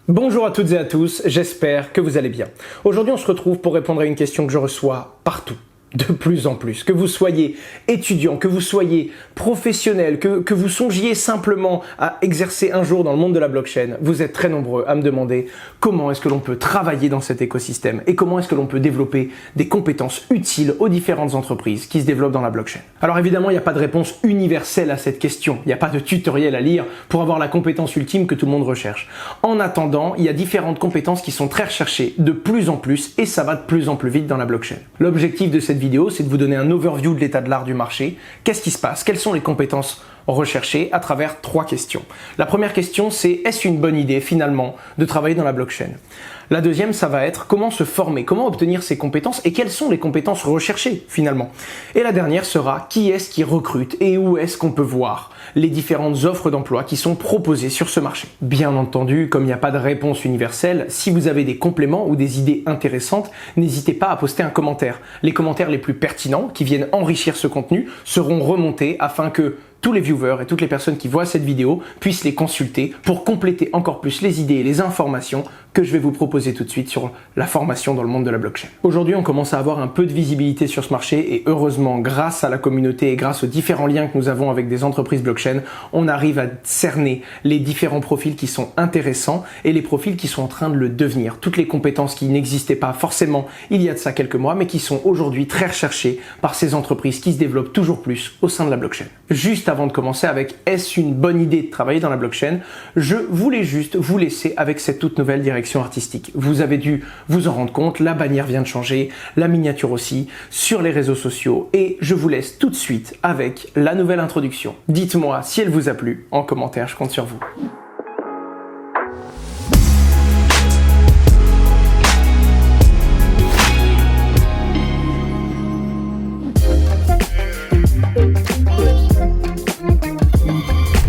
Bonjour à toutes et à tous, j'espère que vous allez bien. Aujourd'hui on se retrouve pour répondre à une question que je reçois partout, de plus en plus. Que vous soyez étudiant, que vous soyez professionnel, que vous songiez simplement à exercer un jour dans le monde de la blockchain, vous êtes très nombreux à me demander comment est-ce que l'on peut travailler dans cet écosystème et comment est-ce que l'on peut développer des compétences utiles aux différentes entreprises qui se développent dans la blockchain. Alors évidemment, il n'y a pas de réponse universelle à cette question. Il n'y a pas de tutoriel à lire pour avoir la compétence ultime que tout le monde recherche. En attendant, il y a différentes compétences qui sont très recherchées de plus en plus et ça va de plus en plus vite dans la blockchain. L'objectif de cette vidéo, c'est de vous donner un overview de l'état de l'art du marché. Qu'est-ce qui se passe? Quelles sont les compétences recherchées à travers 3 questions? La première question, c'est est-ce une bonne idée finalement de travailler dans la blockchain? La deuxième, ça va être comment se former, comment obtenir ces compétences et quelles sont les compétences recherchées finalement. Et la dernière sera qui est-ce qui recrute et où est-ce qu'on peut voir les différentes offres d'emploi qui sont proposées sur ce marché. Bien entendu, comme il n'y a pas de réponse universelle, si vous avez des compléments ou des idées intéressantes, n'hésitez pas à poster un commentaire. Les commentaires les plus pertinents qui viennent enrichir ce contenu seront remontés afin que tous les viewers et toutes les personnes qui voient cette vidéo puissent les consulter pour compléter encore plus les idées et les informations que je vais vous proposer tout de suite sur la formation dans le monde de la blockchain. Aujourd'hui, on commence à avoir un peu de visibilité sur ce marché et heureusement, grâce à la communauté et grâce aux différents liens que nous avons avec des entreprises blockchain, on arrive à cerner les différents profils qui sont intéressants et les profils qui sont en train de le devenir. Toutes les compétences qui n'existaient pas forcément il y a de ça quelques mois, mais qui sont aujourd'hui très recherchées par ces entreprises qui se développent toujours plus au sein de la blockchain. Juste avant de commencer avec est-ce une bonne idée de travailler dans la blockchain, je voulais juste vous laisser avec cette toute nouvelle direction artistique. Vous avez dû vous en rendre compte, la bannière vient de changer, la miniature aussi, sur les réseaux sociaux et je vous laisse tout de suite avec la nouvelle introduction. Dites-moi si elle vous a plu en commentaire, je compte sur vous.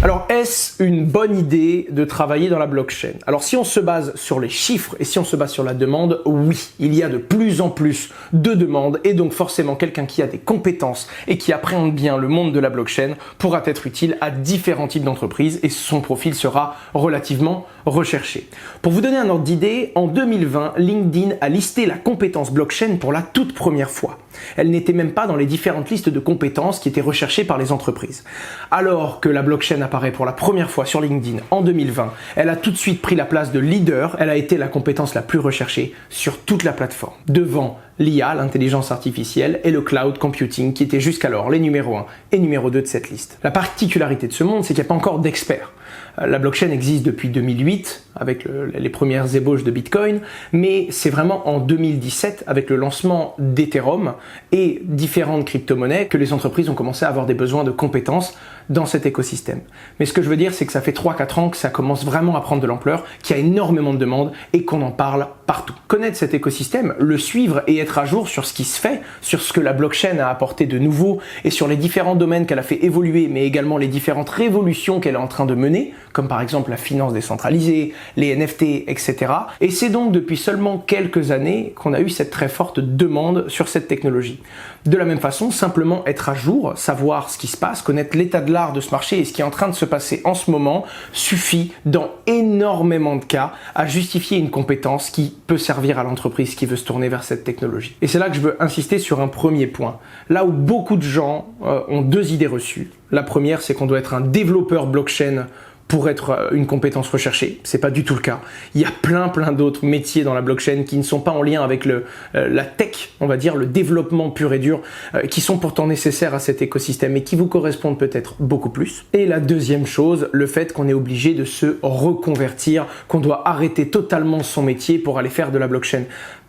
Alors, est-ce une bonne idée de travailler dans la blockchain? Alors, si on se base sur les chiffres et si on se base sur la demande, oui, il y a de plus en plus de demandes et donc forcément quelqu'un qui a des compétences et qui appréhende bien le monde de la blockchain pourra être utile à différents types d'entreprises et son profil sera relativement recherché. Pour vous donner un ordre d'idée, en 2020, LinkedIn a listé la compétence blockchain pour la toute première fois. Elle n'était même pas dans les différentes listes de compétences qui étaient recherchées par les entreprises. Alors que la blockchain apparaît pour la première fois sur LinkedIn en 2020, elle a tout de suite pris la place de leader, elle a été la compétence la plus recherchée sur toute la plateforme, devant l'IA, l'intelligence artificielle, et le cloud computing qui étaient jusqu'alors les numéros 1 et numéro 2 de cette liste. La particularité de ce monde, c'est qu'il n'y a pas encore d'experts. La blockchain existe depuis 2008 avec les premières ébauches de Bitcoin, mais c'est vraiment en 2017 avec le lancement d'Ethereum et différentes crypto-monnaies que les entreprises ont commencé à avoir des besoins de compétences dans cet écosystème. Mais ce que je veux dire, c'est que ça fait 3-4 ans que ça commence vraiment à prendre de l'ampleur, qu'il y a énormément de demandes et qu'on en parle partout. Connaître cet écosystème, le suivre et être à jour sur ce qui se fait, sur ce que la blockchain a apporté de nouveau et sur les différents domaines qu'elle a fait évoluer, mais également les différentes révolutions qu'elle est en train de mener, comme par exemple la finance décentralisée, les NFT, etc. Et c'est donc depuis seulement quelques années qu'on a eu cette très forte demande sur cette technologie. De la même façon, simplement être à jour, savoir ce qui se passe, connaître l'état de l'art de ce marché et ce qui est en train de se passer en ce moment suffit dans énormément de cas à justifier une compétence qui peut servir à l'entreprise qui veut se tourner vers cette technologie. Et c'est là que je veux insister sur un premier point. Là où beaucoup de gens ont 2 idées reçues. La première, c'est qu'on doit être un développeur blockchain pour être une compétence recherchée. C'est pas du tout le cas. Il y a plein d'autres métiers dans la blockchain qui ne sont pas en lien avec la tech, on va dire, le développement pur et dur, qui sont pourtant nécessaires à cet écosystème et qui vous correspondent peut-être beaucoup plus. Et la deuxième chose, le fait qu'on est obligé de se reconvertir, qu'on doit arrêter totalement son métier pour aller faire de la blockchain.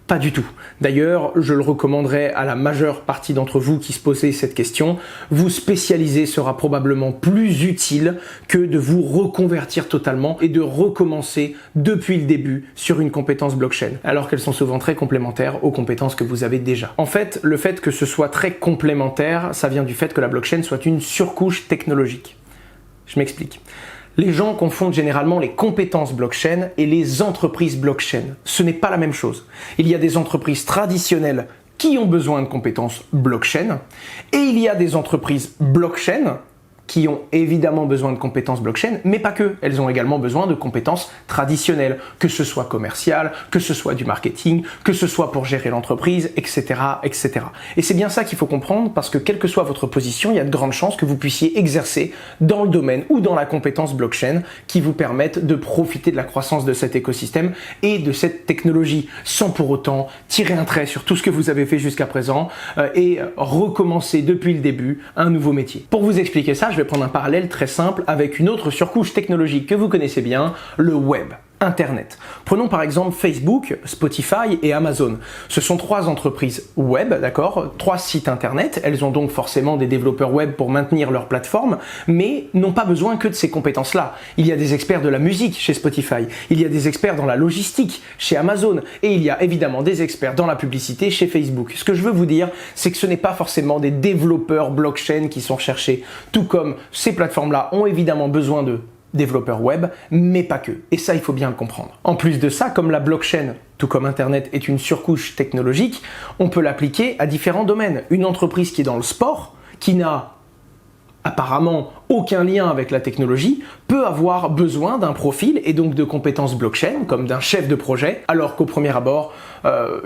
Pas du tout. D'ailleurs, je le recommanderais à la majeure partie d'entre vous qui se posez cette question. Vous spécialiser sera probablement plus utile que de vous reconvertir totalement et de recommencer depuis le début sur une compétence blockchain, alors qu'elles sont souvent très complémentaires aux compétences que vous avez déjà. En fait, le fait que ce soit très complémentaire, ça vient du fait que la blockchain soit une surcouche technologique. Je m'explique. Les gens confondent généralement les compétences blockchain et les entreprises blockchain. Ce n'est pas la même chose. Il y a des entreprises traditionnelles qui ont besoin de compétences blockchain et il y a des entreprises blockchain qui ont évidemment besoin de compétences blockchain, mais pas que. Elles ont également besoin de compétences traditionnelles, que ce soit commerciales, que ce soit du marketing, que ce soit pour gérer l'entreprise, etc., etc. Et c'est bien ça qu'il faut comprendre, parce que quelle que soit votre position, il y a de grandes chances que vous puissiez exercer dans le domaine ou dans la compétence blockchain qui vous permettent de profiter de la croissance de cet écosystème et de cette technologie, sans pour autant tirer un trait sur tout ce que vous avez fait jusqu'à présent et recommencer depuis le début un nouveau métier. Pour vous expliquer ça, je vais prendre un parallèle très simple avec une autre surcouche technologique que vous connaissez bien, le web. Internet. Prenons par exemple Facebook, Spotify et Amazon. Ce sont 3 entreprises web, d'accord, 3 sites internet. Elles ont donc forcément des développeurs web pour maintenir leur plateforme, mais n'ont pas besoin que de ces compétences-là. Il y a des experts de la musique chez Spotify, il y a des experts dans la logistique chez Amazon, et il y a évidemment des experts dans la publicité chez Facebook. Ce que je veux vous dire, c'est que ce n'est pas forcément des développeurs blockchain qui sont recherchés, tout comme ces plateformes-là ont évidemment besoin de développeurs web, mais pas que. Et ça, il faut bien le comprendre. En plus de ça, comme la blockchain, tout comme Internet, est une surcouche technologique, on peut l'appliquer à différents domaines. Une entreprise qui est dans le sport, qui n'a apparemment aucun lien avec la technologie, peut avoir besoin d'un profil et donc de compétences blockchain, comme d'un chef de projet, alors qu'au premier abord,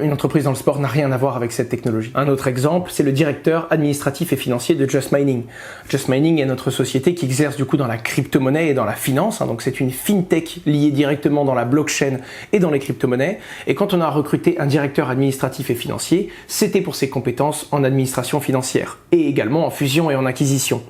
une entreprise dans le sport n'a rien à voir avec cette technologie. Un autre exemple, c'est le directeur administratif et financier de Just Mining. Just Mining est notre société qui exerce du coup dans la crypto-monnaie et dans la finance, donc c'est une fintech liée directement dans la blockchain et dans les crypto-monnaies. Et quand on a recruté un directeur administratif et financier, c'était pour ses compétences en administration financière et également en fusion et en acquisition.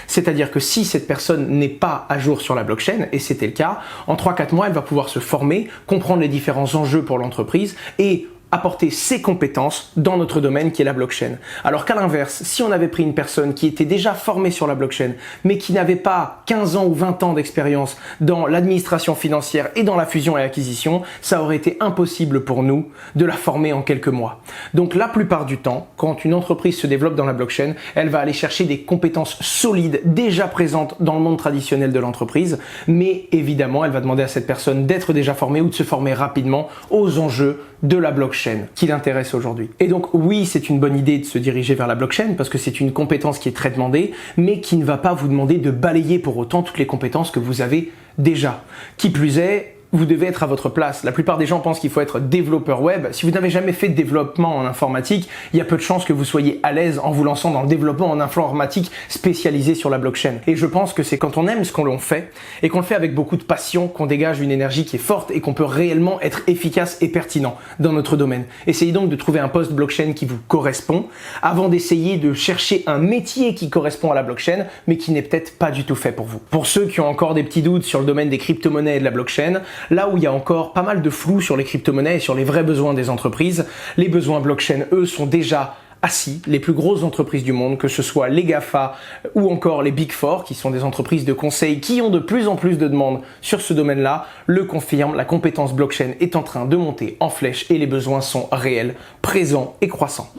C'est-à-dire que si cette personne n'est pas à jour sur la blockchain, et c'était le cas, en 3-4 mois, elle va pouvoir se former, comprendre les différents enjeux pour l'entreprise et apporter ses compétences dans notre domaine qui est la blockchain. Alors qu'à l'inverse, si on avait pris une personne qui était déjà formée sur la blockchain, mais qui n'avait pas 15 ans ou 20 ans d'expérience dans l'administration financière et dans la fusion et l'acquisition, ça aurait été impossible pour nous de la former en quelques mois. Donc la plupart du temps, quand une entreprise se développe dans la blockchain, elle va aller chercher des compétences solides déjà présentes dans le monde traditionnel de l'entreprise, mais évidemment, elle va demander à cette personne d'être déjà formée ou de se former rapidement aux enjeux de la blockchain qui l'intéresse aujourd'hui. Et donc oui, c'est une bonne idée de se diriger vers la blockchain parce que c'est une compétence qui est très demandée, mais qui ne va pas vous demander de balayer pour autant toutes les compétences que vous avez déjà. Qui plus est, vous devez être à votre place. La plupart des gens pensent qu'il faut être développeur web. Si vous n'avez jamais fait de développement en informatique, il y a peu de chances que vous soyez à l'aise en vous lançant dans le développement en informatique spécialisé sur la blockchain. Et je pense que c'est quand on aime ce qu'on fait et qu'on le fait avec beaucoup de passion qu'on dégage une énergie qui est forte et qu'on peut réellement être efficace et pertinent dans notre domaine. Essayez donc de trouver un poste blockchain qui vous correspond avant d'essayer de chercher un métier qui correspond à la blockchain mais qui n'est peut-être pas du tout fait pour vous. Pour ceux qui ont encore des petits doutes sur le domaine des crypto-monnaies et de la blockchain, là où il y a encore pas mal de flou sur les crypto-monnaies et sur les vrais besoins des entreprises, les besoins blockchain, eux, sont déjà assis. Les plus grosses entreprises du monde, que ce soit les GAFA ou encore les Big Four, qui sont des entreprises de conseil qui ont de plus en plus de demandes sur ce domaine-là, le confirment, la compétence blockchain est en train de monter en flèche et les besoins sont réels, présents et croissants.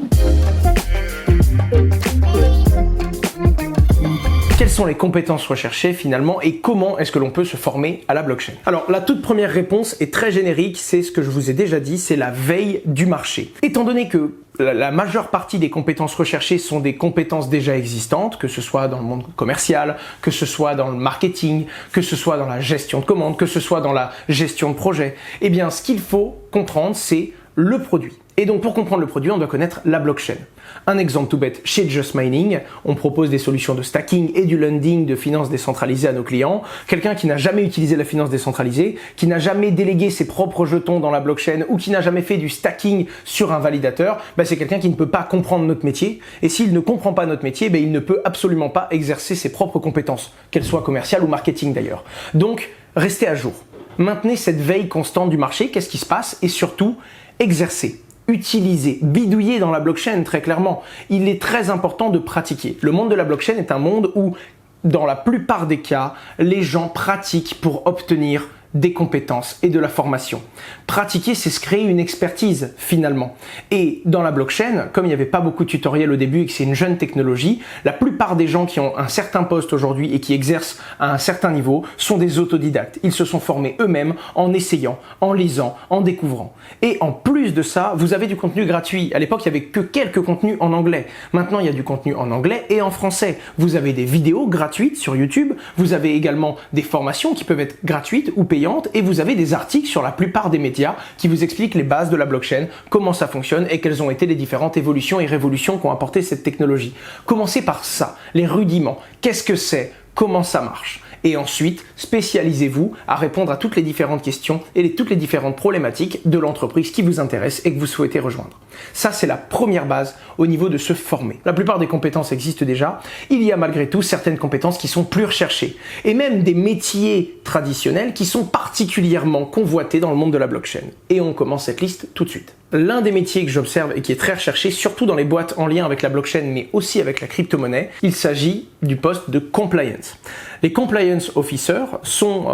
Quelles sont les compétences recherchées finalement et comment est-ce que l'on peut se former à la blockchain? Alors la toute première réponse est très générique, c'est ce que je vous ai déjà dit, c'est la veille du marché. Étant donné que la majeure partie des compétences recherchées sont des compétences déjà existantes, que ce soit dans le monde commercial, que ce soit dans le marketing, que ce soit dans la gestion de commandes, que ce soit dans la gestion de projet, eh bien ce qu'il faut comprendre c'est le produit. Et donc pour comprendre le produit, on doit connaître la blockchain. Un exemple tout bête, chez Just Mining, on propose des solutions de stacking et du lending de finances décentralisées à nos clients. Quelqu'un qui n'a jamais utilisé la finance décentralisée, qui n'a jamais délégué ses propres jetons dans la blockchain ou qui n'a jamais fait du stacking sur un validateur, c'est quelqu'un qui ne peut pas comprendre notre métier. Et s'il ne comprend pas notre métier, il ne peut absolument pas exercer ses propres compétences, qu'elles soient commerciales ou marketing d'ailleurs. Donc, restez à jour. Maintenez cette veille constante du marché, qu'est-ce qui se passe et surtout, exercez. Utiliser, bidouiller dans la blockchain très clairement. Il est très important de pratiquer. Le monde de la blockchain est un monde où, dans la plupart des cas, les gens pratiquent pour obtenir des compétences et de la formation. Pratiquer, c'est se créer une expertise finalement. Et dans la blockchain, comme il n'y avait pas beaucoup de tutoriels au début et que c'est une jeune technologie, la plupart des gens qui ont un certain poste aujourd'hui et qui exercent à un certain niveau sont des autodidactes. Ils se sont formés eux-mêmes en essayant, en lisant, en découvrant. Et en plus de ça, vous avez du contenu gratuit. À l'époque, il n'y avait que quelques contenus en anglais. Maintenant, il y a du contenu en anglais et en français. Vous avez des vidéos gratuites sur YouTube, vous avez également des formations qui peuvent être gratuites ou payantes, et vous avez des articles sur la plupart des médias qui vous expliquent les bases de la blockchain, comment ça fonctionne et quelles ont été les différentes évolutions et révolutions qu'ont apporté cette technologie. Commencez par ça, les rudiments. Qu'est-ce que c'est? Comment ça marche? Et ensuite, spécialisez-vous à répondre à toutes les différentes questions et toutes les différentes problématiques de l'entreprise qui vous intéresse et que vous souhaitez rejoindre. Ça, c'est la première base au niveau de se former. La plupart des compétences existent déjà. Il y a malgré tout certaines compétences qui sont plus recherchées et même des métiers traditionnels qui sont particulièrement convoités dans le monde de la blockchain. Et on commence cette liste tout de suite. L'un des métiers que j'observe et qui est très recherché, surtout dans les boîtes en lien avec la blockchain, mais aussi avec la crypto-monnaie, il s'agit du poste de compliance. Les compliance officers sont,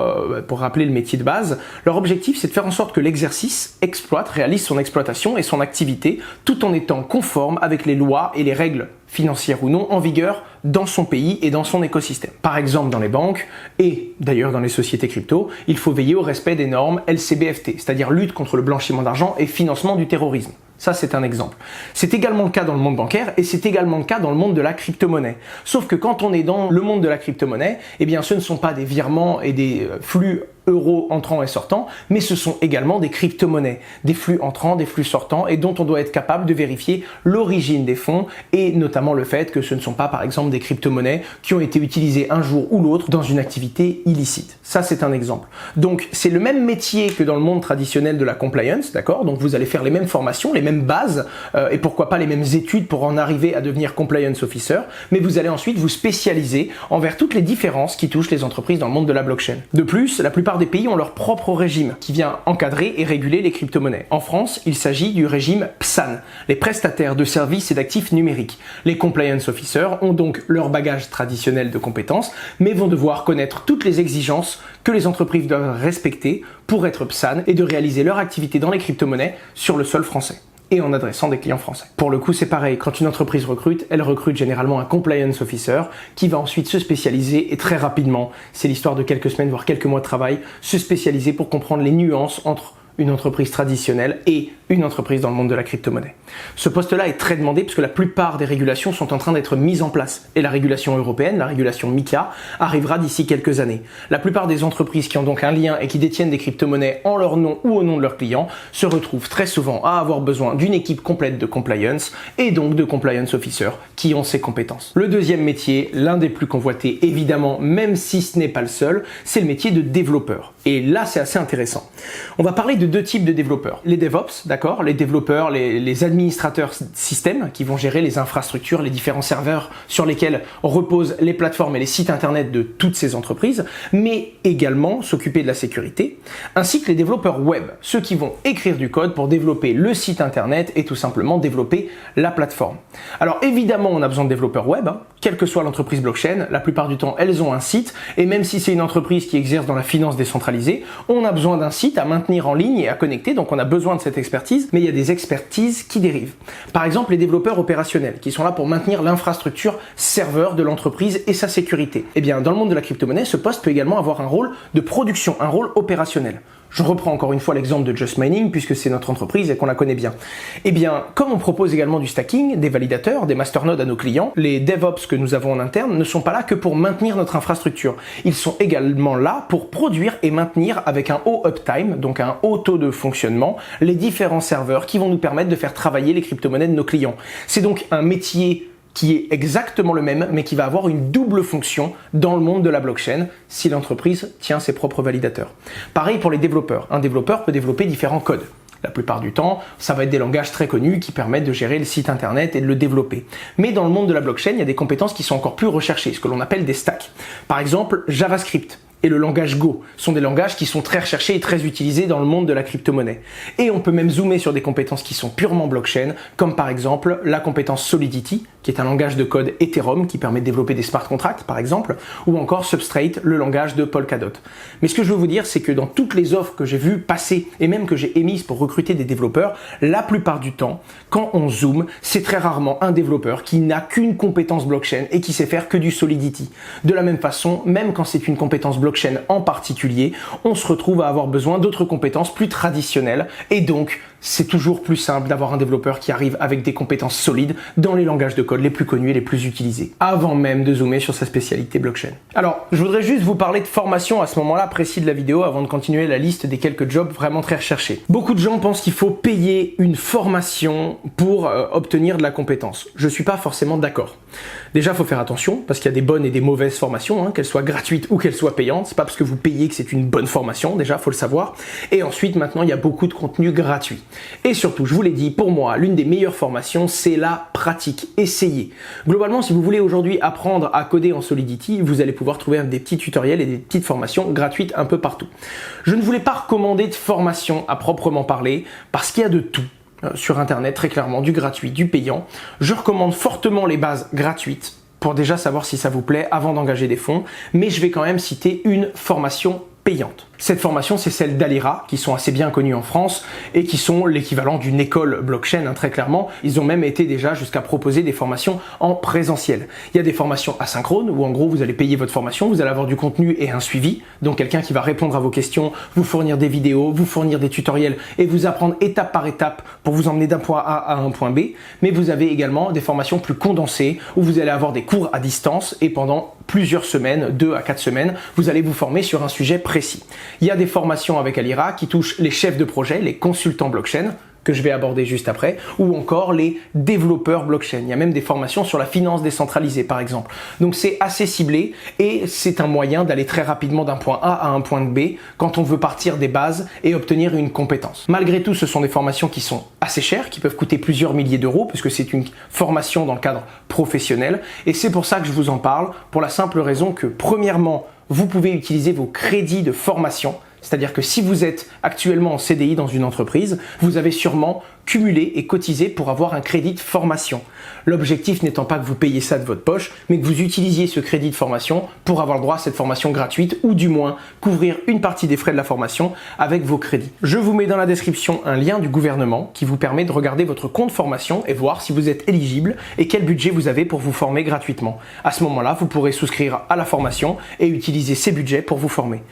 pour rappeler le métier de base, leur objectif c'est de faire en sorte que l'exercice réalise son exploitation et son activité tout en étant conforme avec les lois et les règles financières ou non en vigueur dans son pays et dans son écosystème. Par exemple dans les banques et d'ailleurs dans les sociétés crypto, il faut veiller au respect des normes LCBFT, c'est-à-dire lutte contre le blanchiment d'argent et financement du terrorisme. Ça, c'est un exemple. C'est également le cas dans le monde bancaire et c'est également le cas dans le monde de la crypto-monnaie. Sauf que quand on est dans le monde de la crypto-monnaie, eh bien, ce ne sont pas des virements et des flux euros entrants et sortants, mais ce sont également des crypto-monnaies, des flux entrants, des flux sortants et dont on doit être capable de vérifier l'origine des fonds et notamment le fait que ce ne sont pas, par exemple, des crypto-monnaies qui ont été utilisées un jour ou l'autre dans une activité illicite. Ça, c'est un exemple. Donc, c'est le même métier que dans le monde traditionnel de la compliance, d'accord? Donc, vous allez faire les mêmes formations, les mêmes bases et pourquoi pas les mêmes études pour en arriver à devenir compliance officer, mais vous allez ensuite vous spécialiser envers toutes les différences qui touchent les entreprises dans le monde de la blockchain. De plus, la plupart des pays ont leur propre régime qui vient encadrer et réguler les crypto-monnaies. En France, il s'agit du régime PSAN, les prestataires de services et d'actifs numériques. Les compliance officers ont donc leur bagage traditionnel de compétences, mais vont devoir connaître toutes les exigences que les entreprises doivent respecter pour être PSAN et de réaliser leur activité dans les crypto-monnaies sur le sol français et en adressant des clients français. Pour le coup, c'est pareil. Quand une entreprise recrute, elle recrute généralement un compliance officer qui va ensuite se spécialiser et très rapidement, c'est l'histoire de quelques semaines, voire quelques mois de travail, se spécialiser pour comprendre les nuances entre une entreprise traditionnelle et une entreprise dans le monde de la crypto-monnaie. Ce poste-là est très demandé puisque la plupart des régulations sont en train d'être mises en place et la régulation européenne, la régulation MiCA, arrivera d'ici quelques années. La plupart des entreprises qui ont donc un lien et qui détiennent des crypto-monnaies en leur nom ou au nom de leurs clients se retrouvent très souvent à avoir besoin d'une équipe complète de compliance et donc de compliance officers qui ont ces compétences. Le deuxième métier, l'un des plus convoités évidemment, même si ce n'est pas le seul, c'est le métier de développeur. Et là, c'est assez intéressant. On va parler de deux types de développeurs. Les DevOps, d'accord, les développeurs, les administrateurs système qui vont gérer les infrastructures, les différents serveurs sur lesquels reposent les plateformes et les sites internet de toutes ces entreprises, mais également s'occuper de la sécurité, ainsi que les développeurs web, ceux qui vont écrire du code pour développer le site internet et tout simplement développer la plateforme. Alors évidemment, on a besoin de développeurs web, quelle que soit l'entreprise blockchain, la plupart du temps, elles ont un site, et même si c'est une entreprise qui exerce dans la finance décentralisée, on a besoin d'un site à maintenir en ligne et à connecter, donc on a besoin de cette expertise, mais il y a des expertises qui dérivent. Par exemple, les développeurs opérationnels, qui sont là pour maintenir l'infrastructure serveur de l'entreprise et sa sécurité. Eh bien, dans le monde de la crypto-monnaie, ce poste peut également avoir un rôle de production, un rôle opérationnel. Je reprends encore une fois l'exemple de Just Mining puisque c'est notre entreprise et qu'on la connaît bien. Eh bien, comme on propose également du stacking, des validateurs, des masternodes à nos clients, les DevOps que nous avons en interne ne sont pas là que pour maintenir notre infrastructure. Ils sont également là pour produire et maintenir avec un haut uptime, donc un haut taux de fonctionnement, les différents serveurs qui vont nous permettre de faire travailler les crypto-monnaies de nos clients. C'est donc un métier qui est exactement le même, mais qui va avoir une double fonction dans le monde de la blockchain si l'entreprise tient ses propres validateurs. Pareil pour les développeurs. Un développeur peut développer différents codes. La plupart du temps, ça va être des langages très connus qui permettent de gérer le site internet et de le développer. Mais dans le monde de la blockchain, il y a des compétences qui sont encore plus recherchées, ce que l'on appelle des stacks. Par exemple, JavaScript et le langage Go sont des langages qui sont très recherchés et très utilisés dans le monde de la crypto-monnaie. Et on peut même zoomer sur des compétences qui sont purement blockchain, comme par exemple la compétence Solidity, qui est un langage de code Ethereum qui permet de développer des smart contracts par exemple, ou encore Substrate, le langage de Polkadot. Mais ce que je veux vous dire, c'est que dans toutes les offres que j'ai vues passer et même que j'ai émises pour recruter des développeurs, la plupart du temps, quand on zoome, c'est très rarement un développeur qui n'a qu'une compétence blockchain et qui sait faire que du Solidity. De la même façon, même quand c'est une compétence blockchain en particulier, on se retrouve à avoir besoin d'autres compétences plus traditionnelles et donc c'est toujours plus simple d'avoir un développeur qui arrive avec des compétences solides dans les langages de code les plus connus et les plus utilisés, avant même de zoomer sur sa spécialité blockchain. Alors, je voudrais juste vous parler de formation à ce moment-là précis de la vidéo avant de continuer la liste des quelques jobs vraiment très recherchés. Beaucoup de gens pensent qu'il faut payer une formation pour obtenir de la compétence. Je suis pas forcément d'accord. Déjà, il faut faire attention parce qu'il y a des bonnes et des mauvaises formations, qu'elles soient gratuites ou qu'elles soient payantes. C'est pas parce que vous payez que c'est une bonne formation, déjà, faut le savoir. Et ensuite, maintenant, il y a beaucoup de contenu gratuit. Et surtout, je vous l'ai dit, pour moi, l'une des meilleures formations, c'est la pratique. Essayez. Globalement, si vous voulez aujourd'hui apprendre à coder en Solidity, vous allez pouvoir trouver des petits tutoriels et des petites formations gratuites un peu partout. Je ne voulais pas recommander de formation à proprement parler parce qu'il y a de tout sur Internet, très clairement, du gratuit, du payant. Je recommande fortement les bases gratuites pour déjà savoir si ça vous plaît avant d'engager des fonds, mais je vais quand même citer une formation payante. Cette formation, c'est celle d'Alira, qui sont assez bien connus en France et qui sont l'équivalent d'une école blockchain, très clairement. Ils ont même été déjà jusqu'à proposer des formations en présentiel. Il y a des formations asynchrones où en gros vous allez payer votre formation, vous allez avoir du contenu et un suivi, donc quelqu'un qui va répondre à vos questions, vous fournir des vidéos, vous fournir des tutoriels et vous apprendre étape par étape pour vous emmener d'un point A à un point B. Mais vous avez également des formations plus condensées où vous allez avoir des cours à distance et pendant plusieurs semaines, 2 à 4 semaines, vous allez vous former sur un sujet précis. Il y a des formations avec Alira qui touchent les chefs de projet, les consultants blockchain, que je vais aborder juste après, ou encore les développeurs blockchain. Il y a même des formations sur la finance décentralisée, par exemple. Donc c'est assez ciblé et c'est un moyen d'aller très rapidement d'un point A à un point B quand on veut partir des bases et obtenir une compétence. Malgré tout, ce sont des formations qui sont assez chères, qui peuvent coûter plusieurs milliers d'euros, puisque c'est une formation dans le cadre professionnel. Et c'est pour ça que je vous en parle, pour la simple raison que, premièrement, vous pouvez utiliser vos crédits de formation. C'est-à-dire que si vous êtes actuellement en CDI dans une entreprise, vous avez sûrement cumulé et cotisé pour avoir un crédit de formation. L'objectif n'étant pas que vous payiez ça de votre poche, mais que vous utilisiez ce crédit de formation pour avoir le droit à cette formation gratuite ou du moins couvrir une partie des frais de la formation avec vos crédits. Je vous mets dans la description un lien du gouvernement qui vous permet de regarder votre compte formation et voir si vous êtes éligible et quel budget vous avez pour vous former gratuitement. À ce moment-là, vous pourrez souscrire à la formation et utiliser ces budgets pour vous former.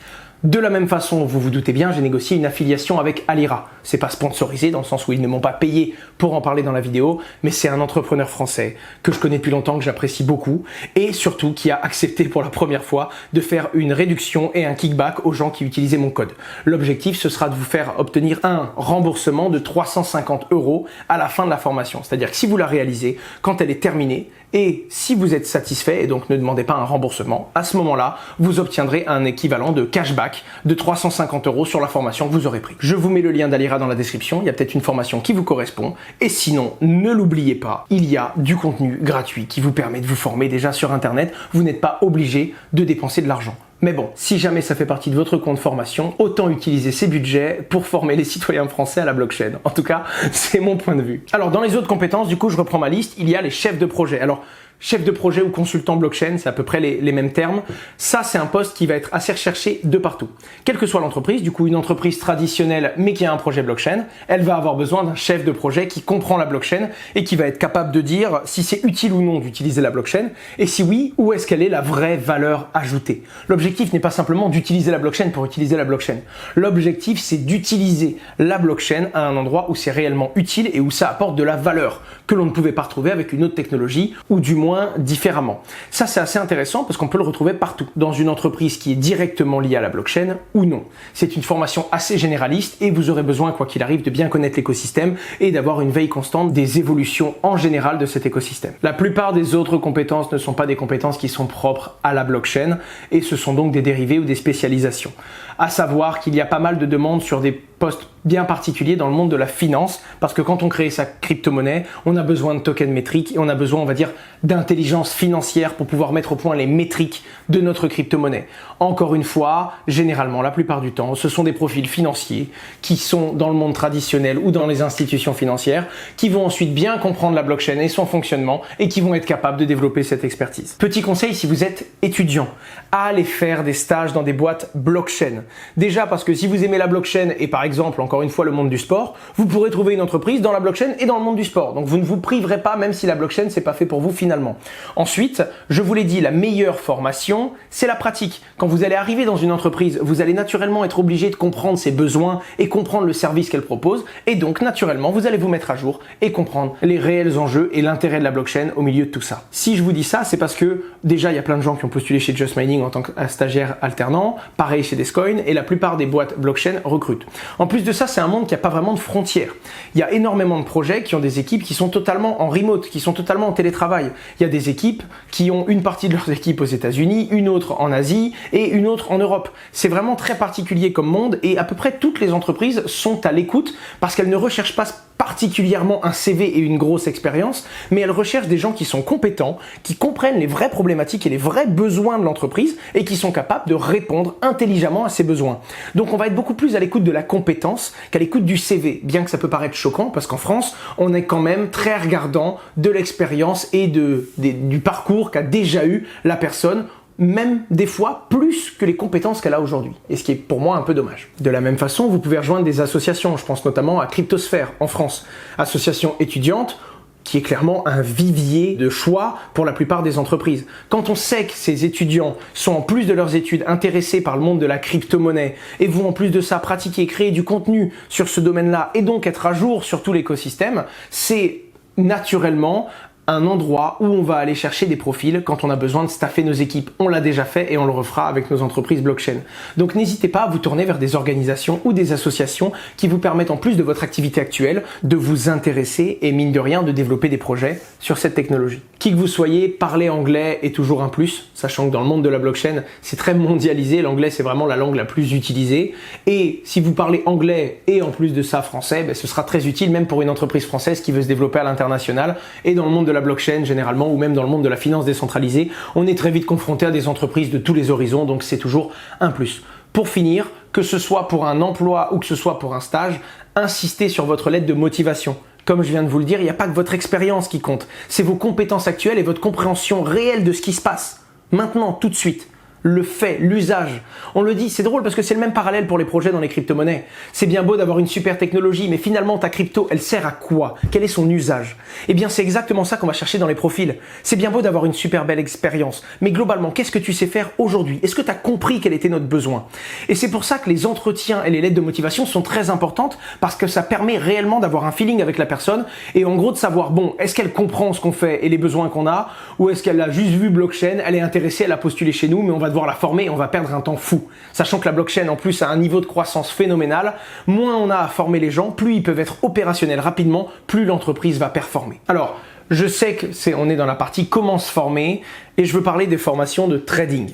De la même façon, vous vous doutez bien, j'ai négocié une affiliation avec Alira. C'est pas sponsorisé dans le sens où ils ne m'ont pas payé pour en parler dans la vidéo, mais c'est un entrepreneur français que je connais depuis longtemps, que j'apprécie beaucoup et surtout qui a accepté pour la première fois de faire une réduction et un kickback aux gens qui utilisaient mon code. L'objectif, ce sera de vous faire obtenir un remboursement de 350 € à la fin de la formation. C'est-à-dire que si vous la réalisez, quand elle est terminée, et si vous êtes satisfait et donc ne demandez pas un remboursement, à ce moment-là, vous obtiendrez un équivalent de cashback de 350 € sur la formation que vous aurez pris. Je vous mets le lien d'Alira dans la description, il y a peut-être une formation qui vous correspond. Et sinon, ne l'oubliez pas, il y a du contenu gratuit qui vous permet de vous former déjà sur Internet. Vous n'êtes pas obligé de dépenser de l'argent. Mais bon, si jamais ça fait partie de votre compte formation, autant utiliser ces budgets pour former les citoyens français à la blockchain. En tout cas, c'est mon point de vue. Alors, dans les autres compétences, du coup, je reprends ma liste, il y a les chefs de projet. Alors, chef de projet ou consultant blockchain, c'est à peu près les mêmes termes. Ça, c'est un poste qui va être assez recherché de partout. Quelle que soit l'entreprise, du coup, une entreprise traditionnelle mais qui a un projet blockchain, elle va avoir besoin d'un chef de projet qui comprend la blockchain et qui va être capable de dire si c'est utile ou non d'utiliser la blockchain et si oui, où est-ce qu'elle est la vraie valeur ajoutée. L'objectif n'est pas simplement d'utiliser la blockchain pour utiliser la blockchain. L'objectif, c'est d'utiliser la blockchain à un endroit où c'est réellement utile et où ça apporte de la valeur que l'on ne pouvait pas retrouver avec une autre technologie ou du moins différemment. Ça, c'est assez intéressant parce qu'on peut le retrouver partout, dans une entreprise qui est directement liée à la blockchain ou non. C'est une formation assez généraliste et vous aurez besoin, quoi qu'il arrive, de bien connaître l'écosystème et d'avoir une veille constante des évolutions en général de cet écosystème. La plupart des autres compétences ne sont pas des compétences qui sont propres à la blockchain et ce sont donc des dérivés ou des spécialisations. À savoir qu'il y a pas mal de demandes sur des poste bien particulier dans le monde de la finance, parce que quand on crée sa crypto-monnaie, on a besoin de tokens métriques et on a besoin, on va dire, d'intelligence financière pour pouvoir mettre au point les métriques de notre crypto-monnaie. Encore une fois, généralement, la plupart du temps, ce sont des profils financiers qui sont dans le monde traditionnel ou dans les institutions financières, qui vont ensuite bien comprendre la blockchain et son fonctionnement et qui vont être capables de développer cette expertise. Petit conseil, si vous êtes étudiant, allez faire des stages dans des boîtes blockchain. Déjà parce que si vous aimez la blockchain et par exemple, encore une fois, le monde du sport, vous pourrez trouver une entreprise dans la blockchain et dans le monde du sport. Donc vous ne vous priverez pas, même si la blockchain, c'est pas fait pour vous finalement. Ensuite, je vous l'ai dit, la meilleure formation, c'est la pratique. Quand vous allez arriver dans une entreprise, vous allez naturellement être obligé de comprendre ses besoins et comprendre le service qu'elle propose. Et donc, naturellement, vous allez vous mettre à jour et comprendre les réels enjeux et l'intérêt de la blockchain au milieu de tout ça. Si je vous dis ça, c'est parce que déjà, il y a plein de gens qui ont postulé chez Just Mining en tant que stagiaire alternant, pareil chez Descoin, et la plupart des boîtes blockchain recrutent. En plus de ça, c'est un monde qui n'a pas vraiment de frontières. Il y a énormément de projets qui ont des équipes qui sont totalement en remote, qui sont totalement en télétravail. Il y a des équipes qui ont une partie de leurs équipes aux États-Unis, une autre en Asie et une autre en Europe. C'est vraiment très particulier comme monde et à peu près toutes les entreprises sont à l'écoute parce qu'elles ne recherchent pas particulièrement un CV et une grosse expérience, mais elles recherchent des gens qui sont compétents, qui comprennent les vraies problématiques et les vrais besoins de l'entreprise et qui sont capables de répondre intelligemment à ces besoins. Donc on va être beaucoup plus à l'écoute de la compétence qu'à l'écoute du CV, bien que ça peut paraître choquant parce qu'en France, on est quand même très regardant de l'expérience et du parcours qu'a déjà eu la personne, même des fois plus que les compétences qu'elle a aujourd'hui. Et ce qui est pour moi un peu dommage. De la même façon, vous pouvez rejoindre des associations. Je pense notamment à Cryptosphère en France, association étudiante qui est clairement un vivier de choix pour la plupart des entreprises. Quand on sait que ces étudiants sont en plus de leurs études intéressés par le monde de la crypto-monnaie et vont en plus de ça pratiquer, créer du contenu sur ce domaine-là et donc être à jour sur tout l'écosystème, c'est naturellement un endroit où on va aller chercher des profils quand on a besoin de staffer nos équipes. On l'a déjà fait et on le refera avec nos entreprises blockchain. Donc n'hésitez pas à vous tourner vers des organisations ou des associations qui vous permettent en plus de votre activité actuelle de vous intéresser et mine de rien de développer des projets sur cette technologie. Qui que vous soyez, parler anglais est toujours un plus, sachant que dans le monde de la blockchain, c'est très mondialisé, l'anglais c'est vraiment la langue la plus utilisée et si vous parlez anglais et en plus de ça français, ce sera très utile même pour une entreprise française qui veut se développer à l'international et dans le monde de la blockchain généralement ou même dans le monde de la finance décentralisée, on est très vite confronté à des entreprises de tous les horizons, donc c'est toujours un plus. Pour finir, que ce soit pour un emploi ou que ce soit pour un stage, insistez sur votre lettre de motivation. Comme je viens de vous le dire, il n'y a pas que votre expérience qui compte, c'est vos compétences actuelles et votre compréhension réelle de ce qui se passe. Maintenant, tout de suite. Le fait, l'usage. On le dit, c'est drôle parce que c'est le même parallèle pour les projets dans les crypto-monnaies. C'est bien beau d'avoir une super technologie, mais finalement ta crypto, elle sert à quoi? Quel est son usage? Eh bien, c'est exactement ça qu'on va chercher dans les profils. C'est bien beau d'avoir une super belle expérience, mais globalement, qu'est-ce que tu sais faire aujourd'hui? Est-ce que tu as compris quel était notre besoin? Et c'est pour ça que les entretiens et les lettres de motivation sont très importantes parce que ça permet réellement d'avoir un feeling avec la personne et en gros de savoir, bon, est-ce qu'elle comprend ce qu'on fait et les besoins qu'on a ou est-ce qu'elle a juste vu blockchain, elle est intéressée, elle a postulé chez nous, mais on va devoir la former et on va perdre un temps fou. Sachant que la blockchain en plus a un niveau de croissance phénoménal, moins on a à former les gens, plus ils peuvent être opérationnels rapidement, plus l'entreprise va performer. Alors, je sais que on est dans la partie comment se former et je veux parler des formations de trading.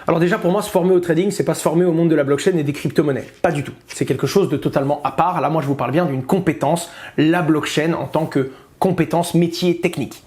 Alors déjà pour moi se former au trading, c'est pas se former au monde de la blockchain et des crypto-monnaies, pas du tout. C'est quelque chose de totalement à part. Là moi je vous parle bien d'une compétence, la blockchain en tant que compétence métier technique.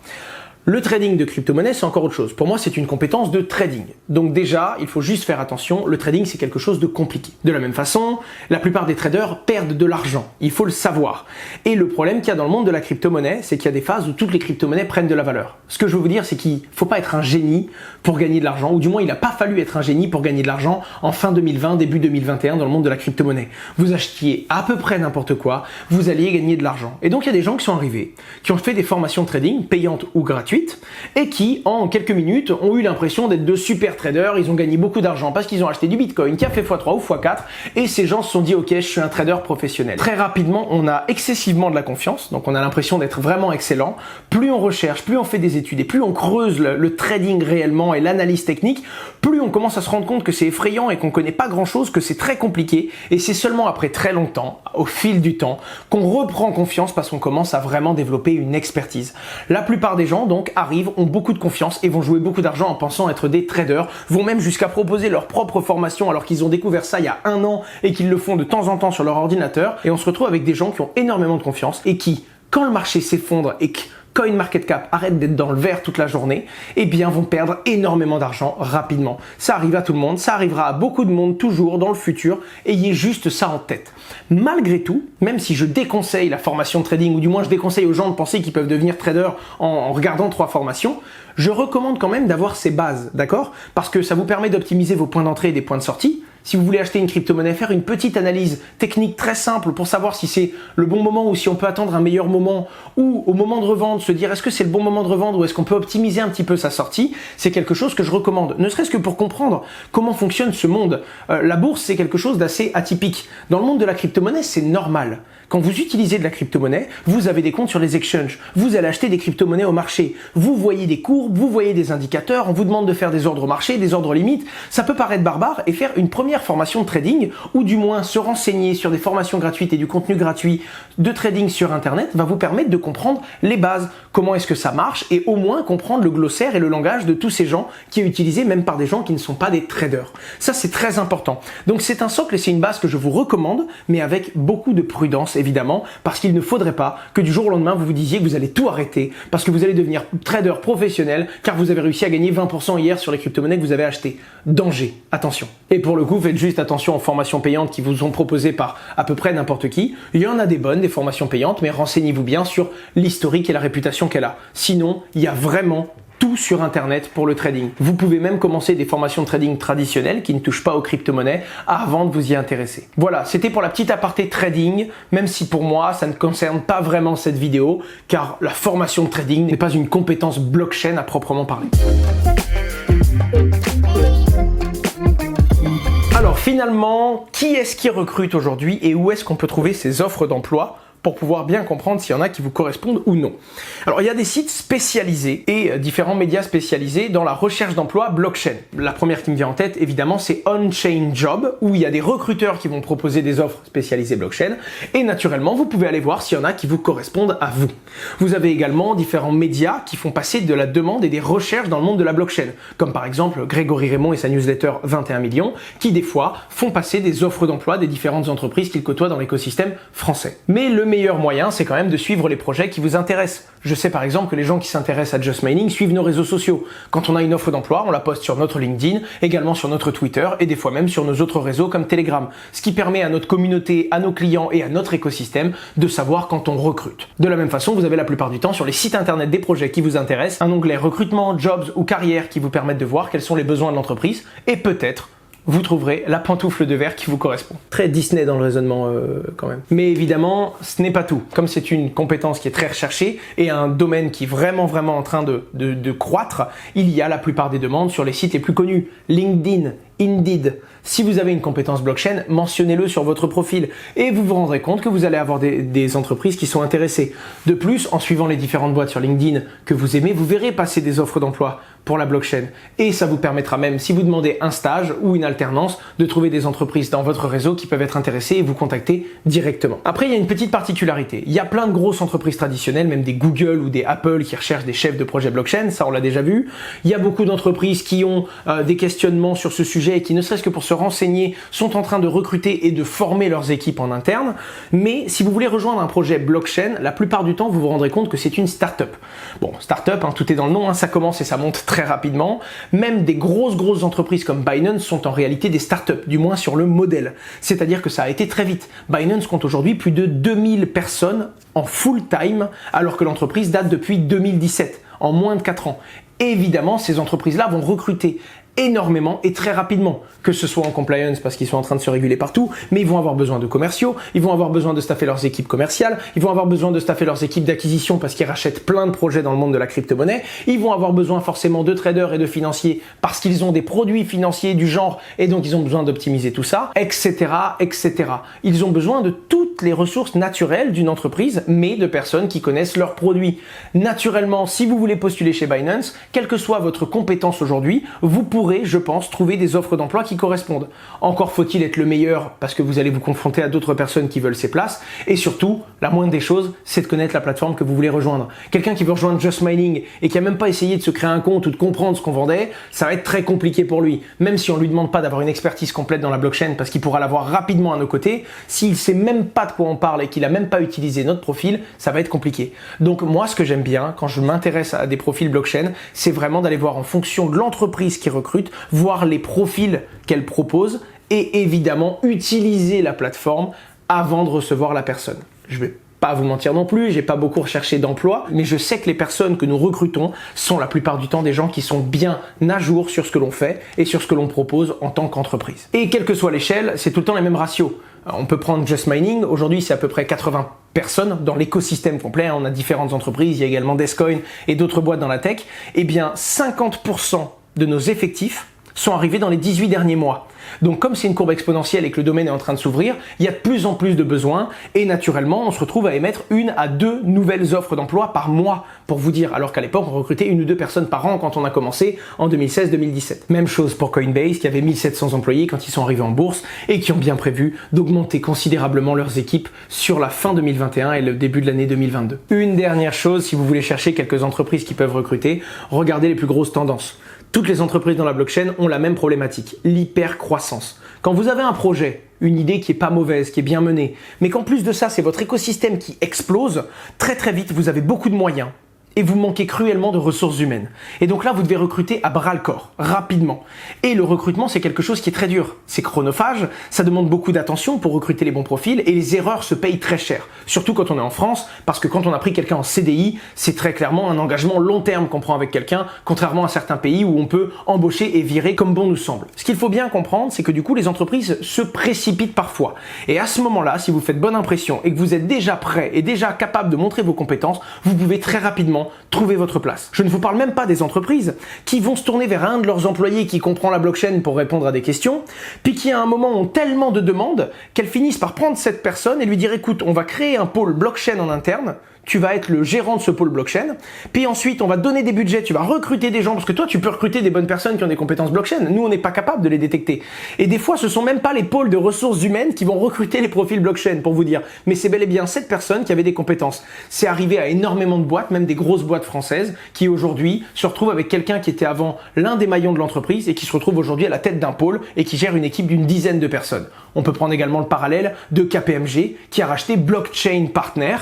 Le trading de crypto-monnaie, c'est encore autre chose. Pour moi, c'est une compétence de trading. Donc déjà, il faut juste faire attention, le trading, c'est quelque chose de compliqué. De la même façon, la plupart des traders perdent de l'argent. Il faut le savoir. Et le problème qu'il y a dans le monde de la crypto-monnaie, c'est qu'il y a des phases où toutes les crypto-monnaies prennent de la valeur. Ce que je veux vous dire, c'est qu'il faut pas être un génie pour gagner de l'argent, ou du moins, il n'a pas fallu être un génie pour gagner de l'argent en fin 2020, début 2021 dans le monde de la crypto-monnaie. Vous achetiez à peu près n'importe quoi, vous alliez gagner de l'argent. Et donc, il y a des gens qui sont arrivés, qui ont fait des formations de trading, payantes ou gratuites, et qui, en quelques minutes, ont eu l'impression d'être de super traders, ils ont gagné beaucoup d'argent parce qu'ils ont acheté du Bitcoin qui a fait x3 ou x4, et ces gens se sont dit ok, je suis un trader professionnel. Très rapidement, on a excessivement de la confiance, donc on a l'impression d'être vraiment excellent. Plus on recherche, plus on fait des études, et plus on creuse le trading réellement et l'analyse technique, plus on commence à se rendre compte que c'est effrayant et qu'on connaît pas grand chose, que c'est très compliqué, et c'est seulement après très longtemps, au fil du temps, qu'on reprend confiance parce qu'on commence à vraiment développer une expertise. La plupart des gens, donc donc arrivent, ont beaucoup de confiance et vont jouer beaucoup d'argent en pensant être des traders, vont même jusqu'à proposer leur propre formation alors qu'ils ont découvert ça il y a 1 an et qu'ils le font de temps en temps sur leur ordinateur. Et on se retrouve avec des gens qui ont énormément de confiance et qui, quand le marché s'effondre et que CoinMarketCap arrête d'être dans le vert toute la journée, eh bien vont perdre énormément d'argent rapidement. Ça arrive à tout le monde, ça arrivera à beaucoup de monde toujours dans le futur, ayez juste ça en tête. Malgré tout, même si je déconseille la formation de trading, ou du moins je déconseille aux gens de penser qu'ils peuvent devenir traders en regardant 3 formations, je recommande quand même d'avoir ces bases, d'accord? Parce que ça vous permet d'optimiser vos points d'entrée et des points de sortie. Si vous voulez acheter une crypto-monnaie, faire une petite analyse technique très simple pour savoir si c'est le bon moment ou si on peut attendre un meilleur moment, ou au moment de revendre, se dire est-ce que c'est le bon moment de revendre ou est-ce qu'on peut optimiser un petit peu sa sortie, c'est quelque chose que je recommande, ne serait-ce que pour comprendre comment fonctionne ce monde. La bourse, c'est quelque chose d'assez atypique. Dans le monde de la crypto-monnaie, c'est normal. Quand vous utilisez de la crypto-monnaie, vous avez des comptes sur les exchanges, vous allez acheter des crypto-monnaies au marché, vous voyez des courbes, vous voyez des indicateurs, on vous demande de faire des ordres au marché, des ordres limites. Ça peut paraître barbare et faire une première formation de trading ou du moins se renseigner sur des formations gratuites et du contenu gratuit de trading sur internet va vous permettre de comprendre les bases, comment est-ce que ça marche et au moins comprendre le glossaire et le langage de tous ces gens qui est utilisé même par des gens qui ne sont pas des traders. Ça c'est très important. Donc c'est un socle et c'est une base que je vous recommande mais avec beaucoup de prudence évidemment parce qu'il ne faudrait pas que du jour au lendemain vous vous disiez que vous allez tout arrêter parce que vous allez devenir trader professionnel car vous avez réussi à gagner 20% hier sur les crypto-monnaies que vous avez achetées. Danger, attention. Et pour le coup, faites juste attention aux formations payantes qui vous sont proposées par à peu près n'importe qui. Il y en a des bonnes, des formations payantes, mais renseignez-vous bien sur l'historique et la réputation qu'elle a. Sinon, il y a vraiment tout sur internet pour le trading. Vous pouvez même commencer des formations de trading traditionnelles qui ne touchent pas aux crypto-monnaies avant de vous y intéresser. Voilà, c'était pour la petite aparté trading, même si pour moi ça ne concerne pas vraiment cette vidéo car la formation de trading n'est pas une compétence blockchain à proprement parler. Alors finalement, qui est-ce qui recrute aujourd'hui et où est-ce qu'on peut trouver ces offres d'emploi pour pouvoir bien comprendre s'il y en a qui vous correspondent ou non. Alors il y a des sites spécialisés et différents médias spécialisés dans la recherche d'emploi blockchain. La première qui me vient en tête évidemment c'est On-Chain Job où il y a des recruteurs qui vont proposer des offres spécialisées blockchain et naturellement vous pouvez aller voir s'il y en a qui vous correspondent à vous. Vous avez également différents médias qui font passer de la demande et des recherches dans le monde de la blockchain comme par exemple Grégory Raymond et sa newsletter 21 millions qui des fois font passer des offres d'emploi des différentes entreprises qu'ils côtoient dans l'écosystème français. Mais le meilleur moyen, c'est quand même de suivre les projets qui vous intéressent. Je sais par exemple que les gens qui s'intéressent à Just Mining suivent nos réseaux sociaux. Quand on a une offre d'emploi, on la poste sur notre LinkedIn, également sur notre Twitter et des fois même sur nos autres réseaux comme Telegram. Ce qui permet à notre communauté, à nos clients et à notre écosystème de savoir quand on recrute. De la même façon, vous avez la plupart du temps sur les sites internet des projets qui vous intéressent un onglet recrutement, jobs ou carrière qui vous permettent de voir quels sont les besoins de l'entreprise et peut-être vous trouverez la pantoufle de verre qui vous correspond. Très Disney dans le raisonnement quand même. Mais évidemment, ce n'est pas tout. Comme c'est une compétence qui est très recherchée et un domaine qui est vraiment en train de croître, il y a la plupart des demandes sur les sites les plus connus. LinkedIn, Indeed. Si vous avez une compétence blockchain, mentionnez-le sur votre profil et vous vous rendrez compte que vous allez avoir des entreprises qui sont intéressées. De plus, en suivant les différentes boîtes sur LinkedIn que vous aimez, vous verrez passer des offres d'emploi pour la blockchain. Et ça vous permettra même, si vous demandez un stage ou une alternance, de trouver des entreprises dans votre réseau qui peuvent être intéressées et vous contacter directement. Après, il y a une petite particularité. Il y a plein de grosses entreprises traditionnelles, même des Google ou des Apple qui recherchent des chefs de projet blockchain, ça on l'a déjà vu. Il y a beaucoup d'entreprises qui ont des questionnements sur ce sujet et qui, ne serait-ce que pour se renseigner, sont en train de recruter et de former leurs équipes en interne. Mais si vous voulez rejoindre un projet blockchain, la plupart du temps, vous vous rendrez compte que c'est une start-up. Bon, start-up, tout est dans le nom, ça commence et ça monte très rapidement. Même des grosses entreprises comme Binance sont en réalité des start-up, du moins sur le modèle. C'est-à-dire que ça a été très vite. Binance compte aujourd'hui plus de 2000 personnes en full-time, alors que l'entreprise date depuis 2017, en moins de 4 ans. Et évidemment, ces entreprises-là vont recruter énormément et très rapidement, que ce soit en compliance parce qu'ils sont en train de se réguler partout, mais ils vont avoir besoin de commerciaux, ils vont avoir besoin de staffer leurs équipes commerciales, ils vont avoir besoin de staffer leurs équipes d'acquisition parce qu'ils rachètent plein de projets dans le monde de la crypto-monnaie, ils vont avoir besoin forcément de traders et de financiers parce qu'ils ont des produits financiers du genre et donc ils ont besoin d'optimiser tout ça, etc., etc. Ils ont besoin de toutes les ressources naturelles d'une entreprise, mais de personnes qui connaissent leurs produits. Naturellement, si vous voulez postuler chez Binance, quelle que soit votre compétence aujourd'hui, vous pourrez, je pense, trouver des offres d'emploi qui correspondent. Encore faut-il être le meilleur parce que vous allez vous confronter à d'autres personnes qui veulent ces places et surtout, La moindre des choses, c'est de connaître la plateforme que vous voulez rejoindre. Quelqu'un qui veut rejoindre Just Mining et qui a même pas essayé de se créer un compte ou de comprendre ce qu'on vendait, ça va être très compliqué pour lui. Même si on lui demande pas d'avoir une expertise complète dans la blockchain parce qu'il pourra l'avoir rapidement à nos côtés, s'il sait même pas de quoi on parle et qu'il a même pas utilisé notre profil, ça va être compliqué. Donc moi, ce que j'aime bien quand je m'intéresse à des profils blockchain, c'est vraiment d'aller voir en fonction de l'entreprise qui recrute, voir les profils qu'elle propose et évidemment utiliser la plateforme avant de recevoir la personne. Je vais pas vous mentir non plus, j'ai pas beaucoup recherché d'emploi, mais je sais que les personnes que nous recrutons sont la plupart du temps des gens qui sont bien à jour sur ce que l'on fait et sur ce que l'on propose en tant qu'entreprise. Et quelle que soit l'échelle, c'est tout le temps les mêmes ratios. On peut prendre Just Mining, aujourd'hui c'est à peu près 80 personnes dans l'écosystème complet, on a différentes entreprises, il y a également Descoin et d'autres boîtes dans la tech, et bien 50% de nos effectifs sont arrivés dans les 18 derniers mois. Donc comme c'est une courbe exponentielle et que le domaine est en train de s'ouvrir, il y a de plus en plus de besoins et naturellement on se retrouve à émettre 1 à 2 nouvelles offres d'emploi par mois pour vous dire, alors qu'à l'époque on recrutait 1 ou 2 personnes par an quand on a commencé en 2016-2017. Même chose pour Coinbase qui avait 1700 employés quand ils sont arrivés en bourse et qui ont bien prévu d'augmenter considérablement leurs équipes sur la fin 2021 et le début de l'année 2022. Une dernière chose, si vous voulez chercher quelques entreprises qui peuvent recruter, regardez les plus grosses tendances. Toutes les entreprises dans la blockchain ont la même problématique, l'hypercroissance. Quand vous avez un projet, une idée qui est pas mauvaise, qui est bien menée, mais qu'en plus de ça, c'est votre écosystème qui explose, très très vite, vous avez beaucoup de moyens et vous manquez cruellement de ressources humaines. Et donc là, vous devez recruter à bras-le-corps, rapidement. Et le recrutement, c'est quelque chose qui est très dur. C'est chronophage, ça demande beaucoup d'attention pour recruter les bons profils et les erreurs se payent très cher. Surtout quand on est en France, parce que quand on a pris quelqu'un en CDI, c'est très clairement un engagement long terme qu'on prend avec quelqu'un, contrairement à certains pays où on peut embaucher et virer comme bon nous semble. Ce qu'il faut bien comprendre, c'est que du coup, les entreprises se précipitent parfois. Et à ce moment-là, si vous faites bonne impression et que vous êtes déjà prêt et déjà capable de montrer vos compétences, vous pouvez très rapidement trouver votre place. Je ne vous parle même pas des entreprises qui vont se tourner vers un de leurs employés qui comprend la blockchain pour répondre à des questions, puis qui à un moment ont tellement de demandes qu'elles finissent par prendre cette personne et lui dire écoute, on va créer un pôle blockchain en interne, tu vas être le gérant de ce pôle blockchain, puis ensuite on va te donner des budgets, tu vas recruter des gens, parce que toi tu peux recruter des bonnes personnes qui ont des compétences blockchain, nous on n'est pas capable de les détecter. Et des fois ce sont même pas les pôles de ressources humaines qui vont recruter les profils blockchain pour vous dire, mais c'est bel et bien cette personne qui avait des compétences. C'est arrivé à énormément de boîtes, même des grosses boîtes françaises, qui aujourd'hui se retrouvent avec quelqu'un qui était avant l'un des maillons de l'entreprise et qui se retrouve aujourd'hui à la tête d'un pôle et qui gère une équipe d'une dizaine de personnes. On peut prendre également le parallèle de KPMG qui a racheté Blockchain Partner,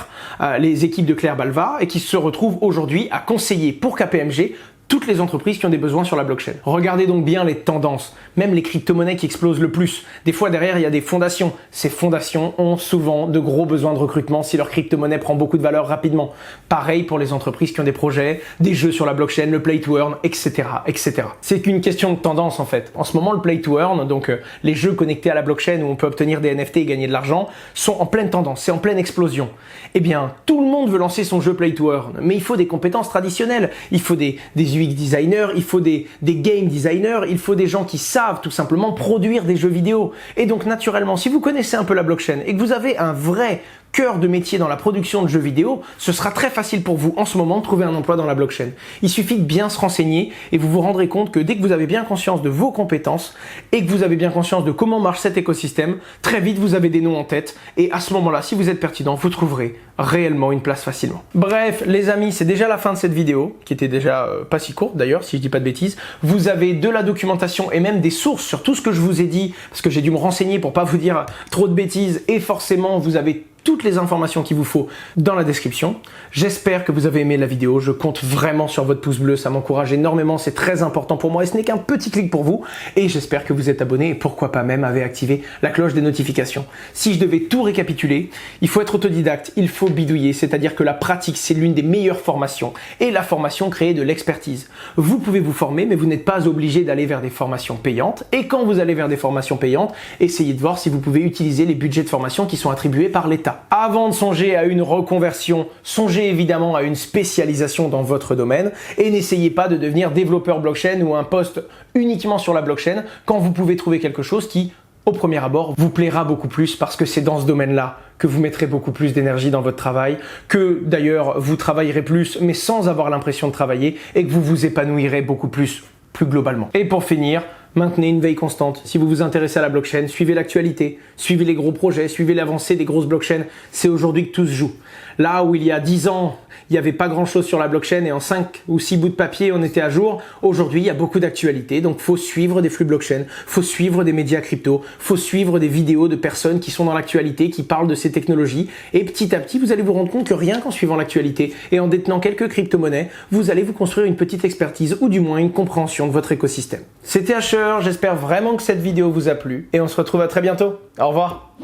les équipes de Claire Balva et qui se retrouve aujourd'hui à conseiller pour KPMG toutes les entreprises qui ont des besoins sur la blockchain. Regardez donc bien les tendances, même les crypto-monnaies qui explosent le plus. Des fois derrière il y a des fondations. Ces fondations ont souvent de gros besoins de recrutement si leur crypto-monnaie prend beaucoup de valeur rapidement. Pareil pour les entreprises qui ont des projets, des jeux sur la blockchain, le play to earn, etc. etc. C'est qu'une question de tendance en fait. En ce moment le play to earn, donc les jeux connectés à la blockchain où on peut obtenir des NFT et gagner de l'argent, sont en pleine tendance, c'est en pleine explosion. Eh bien tout le monde veut lancer son jeu play to earn, mais il faut des compétences traditionnelles. Il faut des UX designers, il faut des game designers, il faut des gens qui savent tout simplement produire des jeux vidéo. Et donc naturellement, si vous connaissez un peu la blockchain et que vous avez un vrai cœur de métier dans la production de jeux vidéo, ce sera très facile pour vous en ce moment de trouver un emploi dans la blockchain. Il suffit de bien se renseigner et vous vous rendrez compte que dès que vous avez bien conscience de vos compétences et que vous avez bien conscience de comment marche cet écosystème, très vite vous avez des noms en tête et à ce moment-là, si vous êtes pertinent, vous trouverez réellement une place facilement. Bref, les amis, c'est déjà la fin de cette vidéo, qui était déjà pas si courte d'ailleurs, si je dis pas de bêtises. Vous avez de la documentation et même des sources sur tout ce que je vous ai dit, parce que j'ai dû me renseigner pour pas vous dire trop de bêtises et forcément vous avez toutes les informations qu'il vous faut dans la description. J'espère que vous avez aimé la vidéo, je compte vraiment sur votre pouce bleu, ça m'encourage énormément, c'est très important pour moi et ce n'est qu'un petit clic pour vous et j'espère que vous êtes abonné et pourquoi pas même avez activé la cloche des notifications. Si je devais tout récapituler, il faut être autodidacte, il faut bidouiller, c'est-à-dire que la pratique c'est l'une des meilleures formations et la formation crée de l'expertise. Vous pouvez vous former mais vous n'êtes pas obligé d'aller vers des formations payantes et quand vous allez vers des formations payantes, essayez de voir si vous pouvez utiliser les budgets de formation qui sont attribués par l'État. Avant de songer à une reconversion, songez évidemment à une spécialisation dans votre domaine et n'essayez pas de devenir développeur blockchain ou un poste uniquement sur la blockchain quand vous pouvez trouver quelque chose qui, au premier abord, vous plaira beaucoup plus parce que c'est dans ce domaine-là que vous mettrez beaucoup plus d'énergie dans votre travail, que d'ailleurs vous travaillerez plus mais sans avoir l'impression de travailler et que vous vous épanouirez beaucoup plus globalement. Et pour finir, Maintenez une veille constante. Si vous vous intéressez à la blockchain, suivez l'actualité, suivez les gros projets, suivez l'avancée des grosses blockchains. C'est aujourd'hui que tout se joue. Là où il y a 10 ans, il n'y avait pas grand chose sur la blockchain et en 5 ou 6 bouts de papier, on était à jour. Aujourd'hui, il y a beaucoup d'actualités. Donc, faut suivre des flux blockchain, faut suivre des médias crypto, faut suivre des vidéos de personnes qui sont dans l'actualité, qui parlent de ces technologies. Et petit à petit, vous allez vous rendre compte que rien qu'en suivant l'actualité et en détenant quelques crypto-monnaies, vous allez vous construire une petite expertise ou du moins une compréhension de votre écosystème. C'était Asher, j'espère vraiment que cette vidéo vous a plu et on se retrouve à très bientôt. Au revoir.